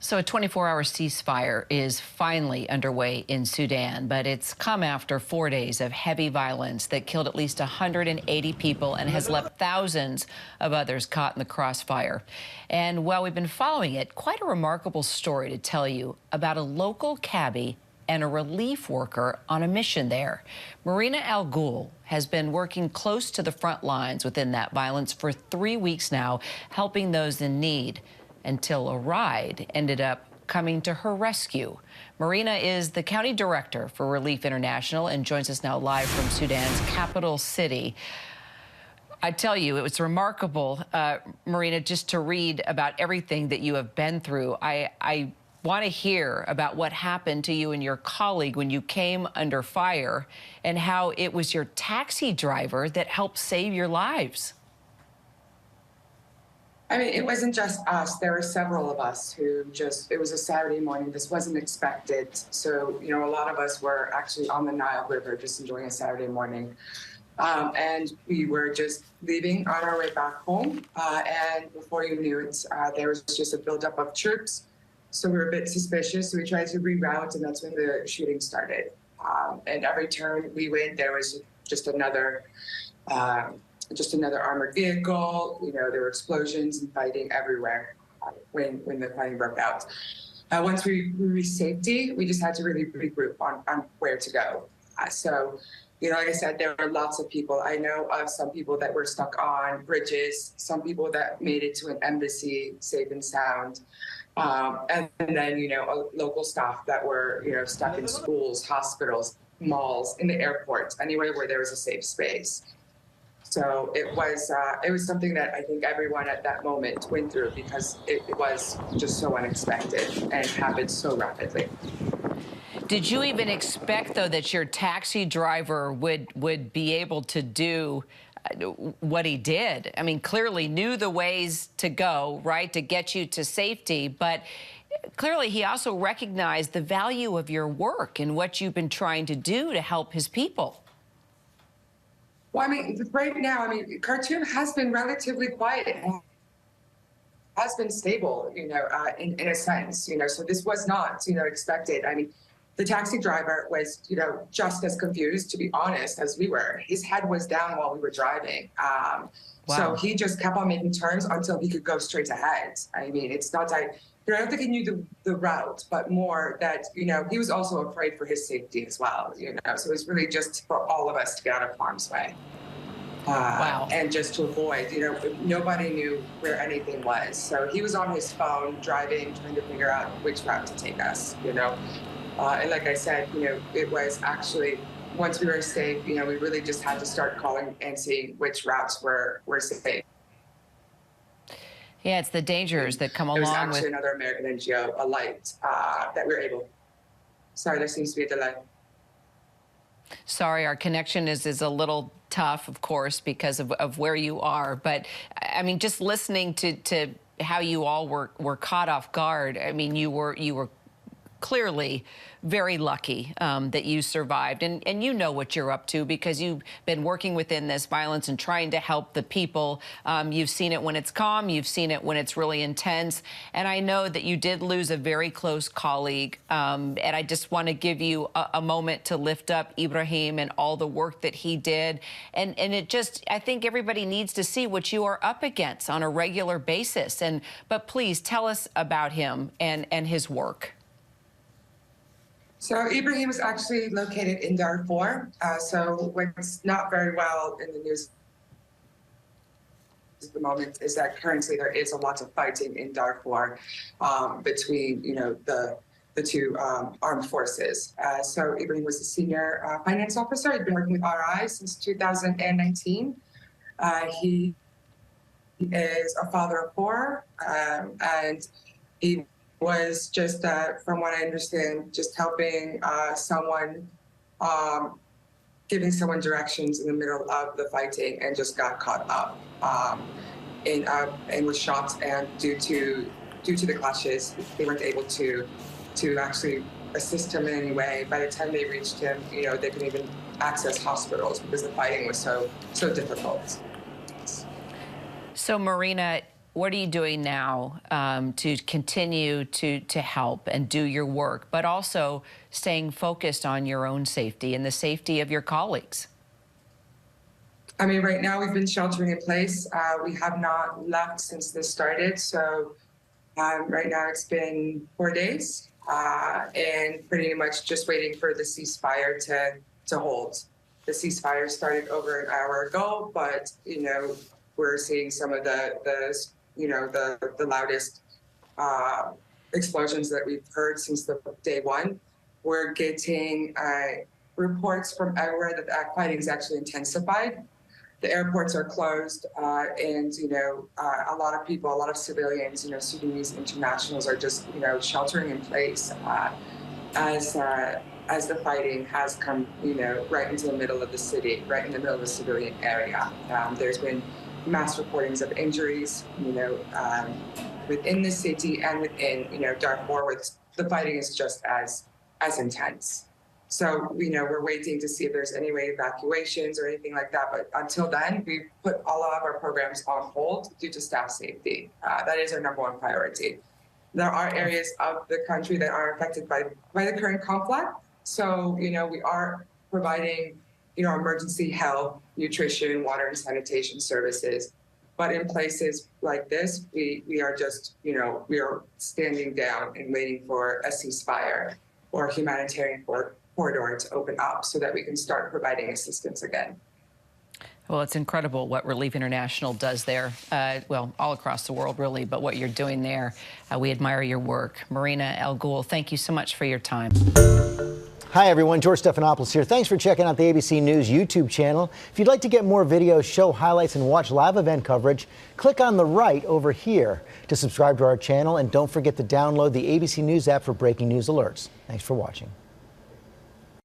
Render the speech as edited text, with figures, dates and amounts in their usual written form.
So a 24-hour ceasefire is finally underway in Sudan, but it's come after 4 days of heavy violence that killed at least 180 people and has left thousands of others caught in the crossfire. And while we've been following it, quite a remarkable story to tell you about a local cabbie and a relief worker on a mission there. Marina El Ghoul has been working close to the front lines within that violence for 3 weeks now, helping those in need, until a ride ended up coming to her rescue. Marina is the county director for Relief International and joins us now live from Sudan's capital city. I tell you, it was remarkable, Marina, just to read about everything that you have been through. I want to hear about what happened to you and your colleague when you came under fire and how it was your taxi driver that helped save your lives. I mean, it wasn't just us. There were several of us who it was a Saturday morning. This wasn't expected. So, a lot of us were actually on the Nile River just enjoying a Saturday morning. And we were just leaving on our way back home. And before you knew it, there was just a buildup of troops. So we were a bit suspicious. So we tried to reroute, and that's when the shooting started. And every turn we went, there was just another armored vehicle. There were explosions and fighting everywhere when the fighting broke out. Once we reached safety, we just had to really regroup on where to go. So, like I said, there were lots of people. I know of some people that were stuck on bridges, some people that made it to an embassy safe and sound. And then, local staff that were, stuck in schools, hospitals, malls, in the airports, anywhere where there was a safe space. So it was something that I think everyone at that moment went through because it was just so unexpected and it happened so rapidly. Did you even expect, though, that your taxi driver would be able to do what he did? I mean, clearly knew the ways to go, right, to get you to safety, but clearly he also recognized the value of your work and what you've been trying to do to help his people. Well, right now, Khartoum has been relatively quiet. It has been stable, in a sense, so this was not, expected. The taxi driver was, just as confused, to be honest, as we were. His head was down while we were driving. Wow. So he just kept on making turns until he could go straight ahead. It's not like, I don't think he knew the route, but more that, he was also afraid for his safety as well, So it was really just for all of us to get out of harm's way. Wow. And just to avoid, nobody knew where anything was. So he was on his phone driving, trying to figure out which route to take us, And like I said, it was actually, once we were safe, we really just had to start calling and seeing which routes were safe. Yeah, it's the dangers that come along with... There was actually another American NGO, a light, that we were able... Sorry, there seems to be a delay. Sorry, our connection is a little tough, of course, because of where you are. But, just listening to how you all were caught off guard, you were clearly very lucky that you survived. And you know what you're up to because you've been working within this violence and trying to help the people. You've seen it when it's calm. You've seen it when it's really intense. And I know that you did lose a very close colleague. And I just want to give you a moment to lift up Ibrahim and all the work that he did. And it just, I think everybody needs to see what you are up against on a regular basis. But please tell us about him and his work. So Ibrahim is actually located in Darfur. So what's not very well in the news at the moment is that currently there is a lot of fighting in Darfur between, the two armed forces. So Ibrahim was a senior finance officer. He'd been working with RI since 2019. He is a father of four, and he was just, from what I understand, just helping someone, giving someone directions in the middle of the fighting, and just got caught up and was shot. And due to the clashes, they weren't able to actually assist him in any way. By the time they reached him, they couldn't even access hospitals because the fighting was so difficult. So, Marina, what are you doing now to continue to help and do your work, but also staying focused on your own safety and the safety of your colleagues? I mean, right now we've been sheltering in place. We have not left since this started. So right now it's been 4 days and pretty much just waiting for the ceasefire to hold. The ceasefire started over an hour ago, but, we're seeing some of the loudest explosions that we've heard since the day one. We're getting reports from everywhere that the fighting is actually intensified. The airports are closed, and a lot of people, a lot of civilians, Sudanese internationals are just sheltering in place as the fighting has come right into the middle of the city, right in the middle of the civilian area. There's been mass reportings of injuries, within the city and within Darfur, where the fighting is just as intense. So, we're waiting to see if there's any way evacuations or anything like that. But until then, we've put all of our programs on hold due to staff safety. That is our number one priority. There are areas of the country that are affected by the current conflict. So, we are providing, emergency health, nutrition, water, and sanitation services. But in places like this, we are just, we are standing down and waiting for a ceasefire or humanitarian corridor to open up so that we can start providing assistance again. Well, it's incredible what Relief International does there, well, all across the world, really, but what you're doing there, we admire your work. Marina El Ghoul, thank you so much for your time. Hi, everyone. George Stephanopoulos here. Thanks for checking out the ABC News YouTube channel. If you'd like to get more videos, show highlights, and watch live event coverage, click on the right over here to subscribe to our channel. And don't forget to download the ABC News app for breaking news alerts. Thanks for watching.